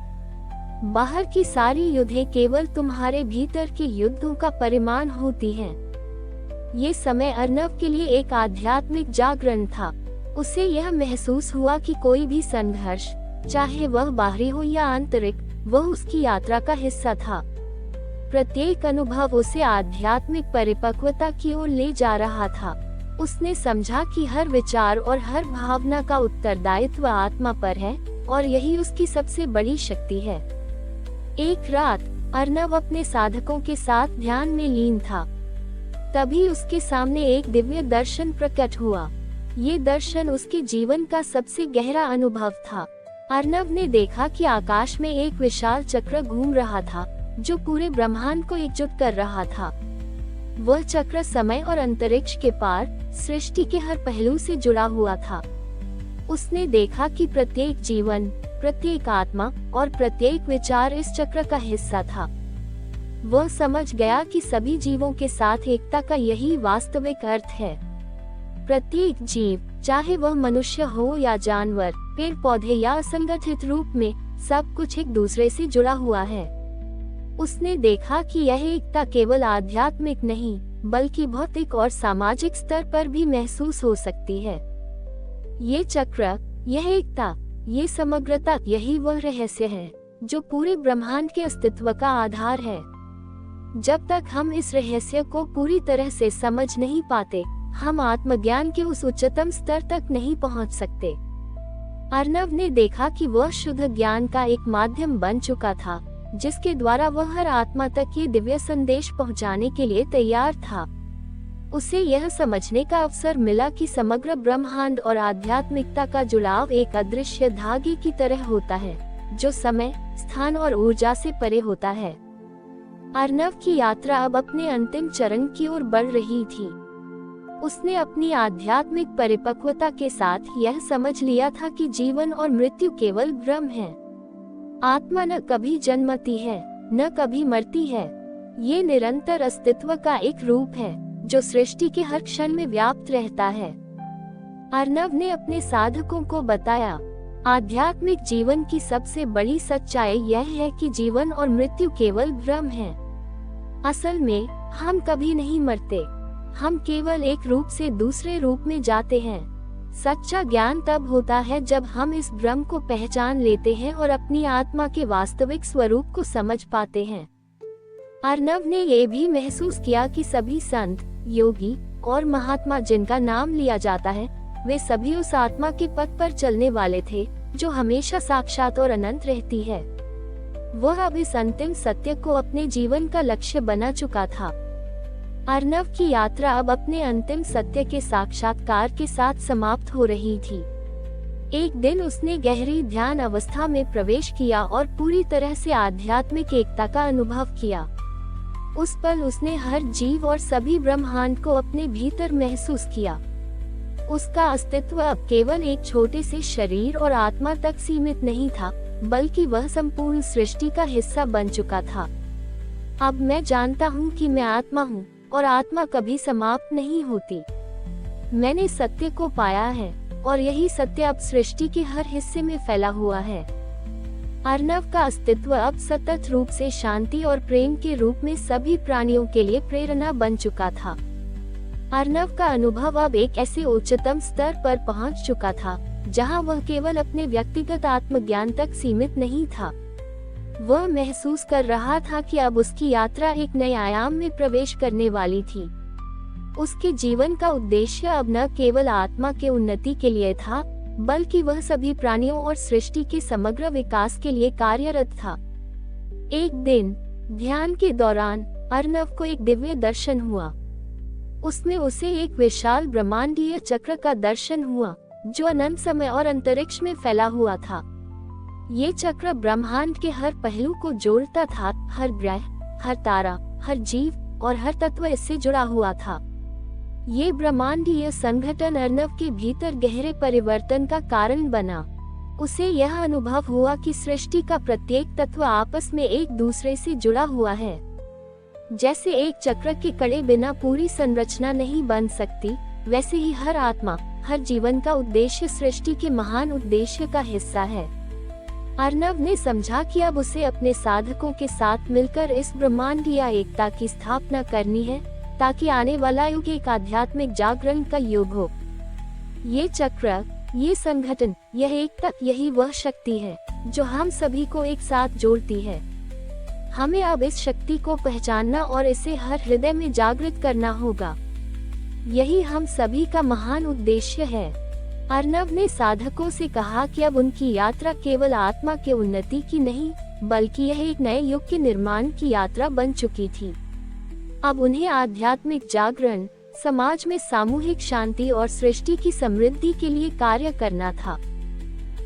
S1: बाहर की सारी युद्धें केवल तुम्हारे भीतर के युद्धों का परिमाण होती हैं। ये समय अर्नव के लिए एक आध्यात्मिक जागरण था। उसे यह महसूस हुआ कि कोई भी संघर्ष, चाहे वह बाहरी हो या आंतरिक, वह उसकी यात्रा का हिस्सा था। प्रत्येक अनुभव उसे आध्यात्मिक परिपक्वता की ओर ले जा रहा था। उसने समझा कि हर विचार और हर भावना का उत्तरदायित्व आत्मा पर है और यही उसकी सबसे बड़ी शक्ति है। एक रात अर्नव अपने साधकों के साथ ध्यान में लीन था। तभी उसके सामने एक दिव्य दर्शन प्रकट हुआ। ये दर्शन उसके जीवन का सबसे गहरा अनुभव था। अर्नव ने देखा कि आकाश में एक विशाल चक्र घूम रहा था, जो पूरे ब्रह्मांड को एकजुट कर रहा था। वह चक्र समय और अंतरिक्ष के पार, सृष्टि के हर पहलू से जुड़ा हुआ था। उसने देखा कि प्रत्येक जीवन, प्रत्येक आत्मा और प्रत्येक विचार इस चक्र का हिस्सा था। वह समझ गया कि सभी जीवों के साथ एकता का यही वास्तविक अर्थ है। प्रत्येक जीव, चाहे वह मनुष्य हो या जानवर, पेड़ पौधे या असंगठित रूप में, सब कुछ एक दूसरे से जुड़ा हुआ है। उसने देखा कि यह एकता केवल आध्यात्मिक नहीं, बल्कि भौतिक और सामाजिक स्तर पर भी महसूस हो सकती है। ये चक्र, यह एकता, ये समग्रता, यही वह रहस्य है जो पूरे ब्रह्मांड के अस्तित्व का आधार है। जब तक हम इस रहस्य को पूरी तरह से समझ नहीं पाते, हम आत्मज्ञान के उस उच्चतम स्तर तक नहीं पहुंच सकते। अर्नव ने देखा कि वह शुद्ध ज्ञान का एक माध्यम बन चुका था, जिसके द्वारा वह हर आत्मा तक ये दिव्य संदेश पहुंचाने के लिए तैयार था। उसे यह समझने का अवसर मिला कि समग्र ब्रह्मांड और आध्यात्मिकता का जुड़ाव एक अदृश्य धागे की तरह होता है, जो समय, स्थान और ऊर्जा से परे होता है। अर्नव की यात्रा अब अपने अंतिम चरण की ओर बढ़ रही थी। उसने अपनी आध्यात्मिक परिपक्वता के साथ यह समझ लिया था कि जीवन और मृत्यु केवल भ्रम है। आत्मा न कभी जन्मती है, न कभी मरती है। ये निरंतर अस्तित्व का एक रूप है, जो सृष्टि के हर क्षण में व्याप्त रहता है। अर्नव ने अपने साधकों को बताया, आध्यात्मिक जीवन की सबसे बड़ी सच्चाई यह है कि जीवन और मृत्यु केवल भ्रम है। असल में हम कभी नहीं मरते, हम केवल एक रूप से दूसरे रूप में जाते हैं। सच्चा ज्ञान तब होता है जब हम इस भ्रम को पहचान लेते हैं और अपनी आत्मा के वास्तविक स्वरूप को समझ पाते हैं। अर्नव ने ये भी महसूस किया कि सभी संत, योगी और महात्मा जिनका नाम लिया जाता है, वे सभी उस आत्मा के पथ पर चलने वाले थे, जो हमेशा साक्षात और अनंत रहती है। वह अब इस अंतिम सत्य को अपने जीवन का लक्ष्य बना चुका था। अर्नव की यात्रा अब अपने अंतिम सत्य के साक्षात्कार के साथ समाप्त हो रही थी। एक दिन उसने गहरी ध्यान अवस्था में प्रवेश किया और पूरी तरह से आध्यात्मिक एकता का अनुभव किया। उस पल उसने हर जीव और सभी ब्रह्मांड को अपने भीतर महसूस किया। उसका अस्तित्व अब केवल एक छोटे से शरीर और आत्मा तक सीमित नहीं था, बल्कि वह संपूर्ण सृष्टि का हिस्सा बन चुका था। अब मैं जानता हूँ कि मैं आत्मा हूँ और आत्मा कभी समाप्त नहीं होती। मैंने सत्य को पाया है और यही सत्य अब सृष्टि के हर हिस्से में फैला हुआ है। अर्नव का अस्तित्व अब सतत रूप से शांति और प्रेम के रूप में सभी प्राणियों के लिए प्रेरणा बन चुका था। अर्नव का अनुभव अब एक ऐसे उच्चतम स्तर पर पहुंच चुका था, जहां वह केवल अपने व्यक्तिगत आत्मज्ञान तक सीमित नहीं था। वह महसूस कर रहा था कि अब उसकी यात्रा एक नए आयाम में प्रवेश करने वाली थी। उसके जीवन का उद्देश्य अब न केवल आत्मा के उन्नति के लिए था, बल्कि वह सभी प्राणियों और सृष्टि के समग्र विकास के लिए कार्यरत था। एक दिन ध्यान के दौरान अर्नव को एक दिव्य दर्शन हुआ। उसमें उसे एक विशाल ब्रह्मांडीय चक्र का दर्शन हुआ, जो अनंत समय और अंतरिक्ष में फैला हुआ था। ये चक्र ब्रह्मांड के हर पहलू को जोड़ता था। हर ग्रह, हर तारा, हर जीव और हर तत्व इससे जुड़ा हुआ था। ये ब्रह्मांडीय संगठन अर्णव के भीतर गहरे परिवर्तन का कारण बना। उसे यह अनुभव हुआ कि सृष्टि का प्रत्येक तत्व आपस में एक दूसरे से जुड़ा हुआ है। जैसे एक चक्र के कड़े बिना पूरी संरचना नहीं बन सकती, वैसे ही हर आत्मा, हर जीवन का उद्देश्य सृष्टि के महान उद्देश्य का हिस्सा है। अर्णव ने समझा कि अब उसे अपने साधकों के साथ मिलकर इस ब्रह्मांडीय एकता की स्थापना करनी है, ताकि आने वाला युग एक आध्यात्मिक जागरण का युग हो। ये चक्र, ये संगठन, यह एकता, यही वह शक्ति है जो हम सभी को एक साथ जोड़ती है। हमें अब इस शक्ति को पहचानना और इसे हर हृदय में जागृत करना होगा। यही हम सभी का महान उद्देश्य है। अर्णव ने साधकों से कहा कि अब उनकी यात्रा केवल आत्मा के उन्नति की नहीं, बल्कि यह एक नए युग के निर्माण की यात्रा बन चुकी थी। अब उन्हें आध्यात्मिक जागरण, समाज में सामूहिक शांति और सृष्टि की समृद्धि के लिए कार्य करना था।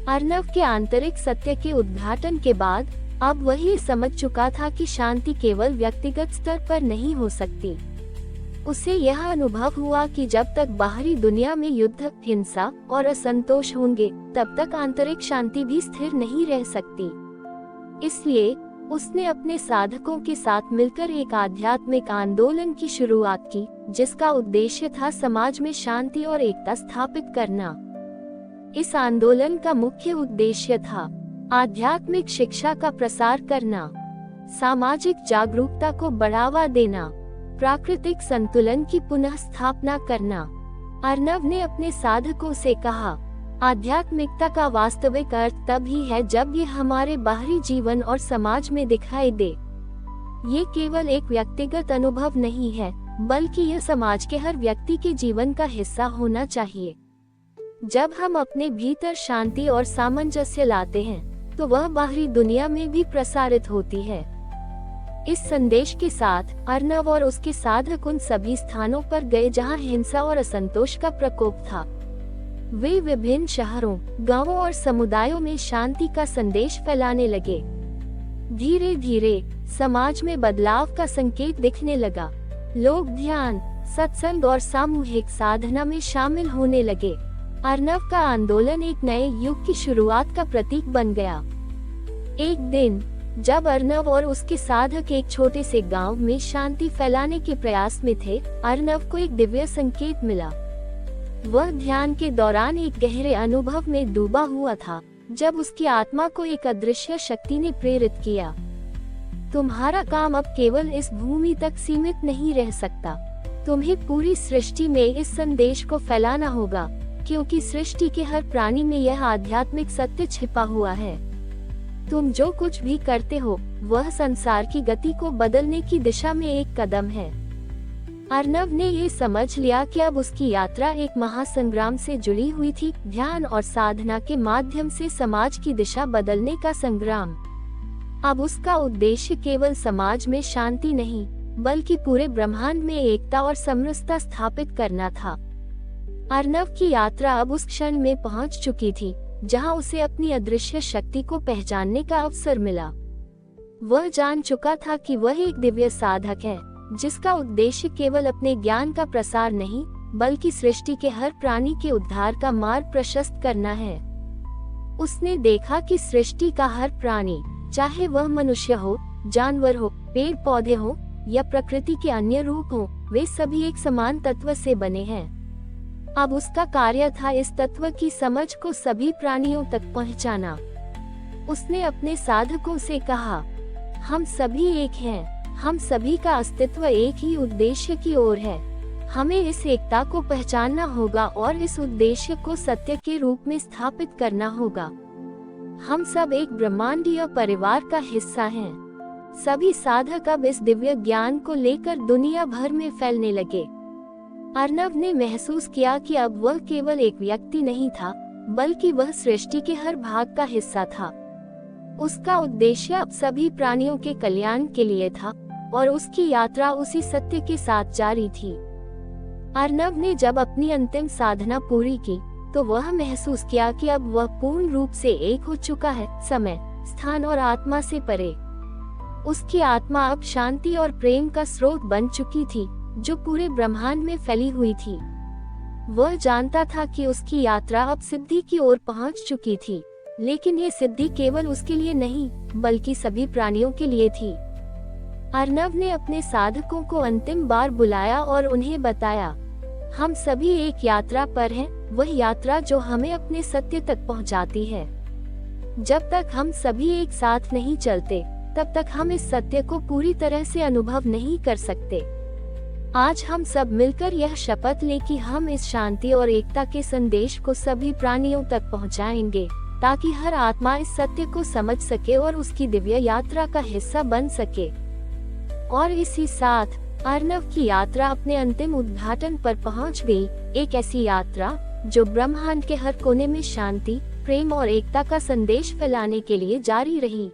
S1: अर्णव के आंतरिक सत्य के उद्घाटन के बाद अब वही समझ चुका था कि शांति केवल व्यक्तिगत स्तर पर नहीं हो सकती। उसे यह अनुभव हुआ कि जब तक बाहरी दुनिया में युद्ध, हिंसा और असंतोष होंगे, तब तक आंतरिक शांति भी स्थिर नहीं रह सकती। इसलिए उसने अपने साधकों के साथ मिलकर एक आध्यात्मिक आंदोलन की शुरुआत की, जिसका उद्देश्य था समाज में शांति और एकता स्थापित करना। इस आंदोलन का मुख्य उद्देश्य था आध्यात्मिक शिक्षा का प्रसार करना, सामाजिक जागरूकता को बढ़ावा देना, प्राकृतिक संतुलन की पुनः स्थापना करना। अर्णव ने अपने साधकों से कहा, आध्यात्मिकता का वास्तविक अर्थ तब ही है जब ये हमारे बाहरी जीवन और समाज में दिखाई दे। ये केवल एक व्यक्तिगत अनुभव नहीं है, बल्कि यह समाज के हर व्यक्ति के जीवन का हिस्सा होना चाहिए। जब हम अपने भीतर शांति और सामंजस्य लाते हैं, तो वह बाहरी दुनिया में भी प्रसारित होती है। इस संदेश के साथ अर्णव और उसके साधक उन सभी स्थानों पर गए जहां हिंसा और असंतोष का प्रकोप था। वे विभिन्न शहरों, गांवों और समुदायों में शांति का संदेश फैलाने लगे। धीरे धीरे समाज में बदलाव का संकेत दिखने लगा। लोग ध्यान, सत्संग और सामूहिक साधना में शामिल होने लगे। अर्णव का आंदोलन एक नए युग की शुरुआत का प्रतीक बन गया। एक दिन जब अर्णव और उसके साधक एक छोटे से गांव में शांति फैलाने के प्रयास में थे, अर्णव को एक दिव्य संकेत मिला। वह ध्यान के दौरान एक गहरे अनुभव में डूबा हुआ था, जब उसकी आत्मा को एक अदृश्य शक्ति ने प्रेरित किया। तुम्हारा काम अब केवल इस भूमि तक सीमित नहीं रह सकता। तुम्हें पूरी सृष्टि में इस संदेश को फैलाना होगा, क्योंकि सृष्टि के हर प्राणी में यह आध्यात्मिक सत्य छिपा हुआ है। तुम जो कुछ भी करते हो, वह संसार की गति को बदलने की दिशा में एक कदम है। अर्णव ने ये समझ लिया कि अब उसकी यात्रा एक महासंग्राम से जुड़ी हुई थी, ध्यान और साधना के माध्यम से समाज की दिशा बदलने का संग्राम। अब उसका उद्देश्य केवल समाज में शांति नहीं, बल्कि पूरे ब्रह्मांड में एकता और समरसता स्थापित करना था। अर्णव की यात्रा अब उस क्षण में पहुंच चुकी थी, जहां उसे अपनी अदृश्य शक्ति को पहचानने का अवसर मिला। वह जान चुका था कि वह एक दिव्य साधक है, जिसका उद्देश्य केवल अपने ज्ञान का प्रसार नहीं, बल्कि सृष्टि के हर प्राणी के उद्धार का मार्ग प्रशस्त करना है। उसने देखा कि सृष्टि का हर प्राणी, चाहे वह मनुष्य हो, जानवर हो, पेड़ पौधे हो या प्रकृति के अन्य रूप हो, वे सभी एक समान तत्व से बने हैं। अब उसका कार्य था इस तत्व की समझ को सभी प्राणियों तक पहुंचाना। उसने अपने साधकों से कहा, हम सभी एक हैं, हम सभी का अस्तित्व एक ही उद्देश्य की ओर है। हमें इस एकता को पहचानना होगा और इस उद्देश्य को सत्य के रूप में स्थापित करना होगा। हम सब एक ब्रह्मांडीय परिवार का हिस्सा हैं। सभी साधक अब इस दिव्य ज्ञान को लेकर दुनिया भर में फैलने लगे। अर्णव ने महसूस किया कि अब वह केवल एक व्यक्ति नहीं था, बल्कि वह सृष्टि के हर भाग का हिस्सा था। उसका उद्देश्य अब सभी प्राणियों के कल्याण के लिए था और उसकी यात्रा उसी सत्य के साथ जारी थी। अर्णव ने जब अपनी अंतिम साधना पूरी की, तो वह महसूस किया कि अब वह पूर्ण रूप से एक हो चुका है, समय, स्थान और आत्मा से परे। उसकी आत्मा अब शांति और प्रेम का स्रोत बन चुकी थी, जो पूरे ब्रह्मांड में फैली हुई थी। वह जानता था कि उसकी यात्रा अब सिद्धि की ओर पहुंच चुकी थी, लेकिन ये सिद्धि केवल उसके लिए नहीं, बल्कि सभी प्राणियों के लिए थी। अर्णव ने अपने साधकों को अंतिम बार बुलाया और उन्हें बताया, हम सभी एक यात्रा पर हैं, वह यात्रा जो हमें अपने सत्य तक पहुंचाती है। जब तक हम सभी एक साथ नहीं चलते, तब तक हम इस सत्य को पूरी तरह से अनुभव नहीं कर सकते। आज हम सब मिलकर यह शपथ लें कि हम इस शांति और एकता के संदेश को सभी प्राणियों तक पहुंचाएंगे, ताकि हर आत्मा इस सत्य को समझ सके और उसकी दिव्य यात्रा का हिस्सा बन सके। और इसी साथ अर्णव की यात्रा अपने अंतिम उद्घाटन पर पहुंच गई, एक ऐसी यात्रा जो ब्रह्मांड के हर कोने में शांति, प्रेम और एकता का संदेश फैलाने के लिए जारी रही।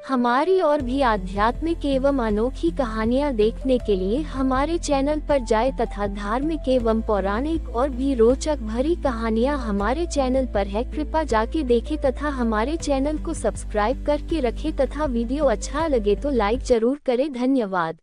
S1: हमारी और भी आध्यात्मिक एवं अनोखी कहानियाँ देखने के लिए हमारे चैनल पर जाएं तथा धार्मिक एवं पौराणिक और भी रोचक भरी कहानियाँ हमारे चैनल पर है। कृपया जाके देखें तथा हमारे चैनल को सब्सक्राइब करके रखें तथा वीडियो अच्छा लगे तो लाइक जरूर करें। धन्यवाद।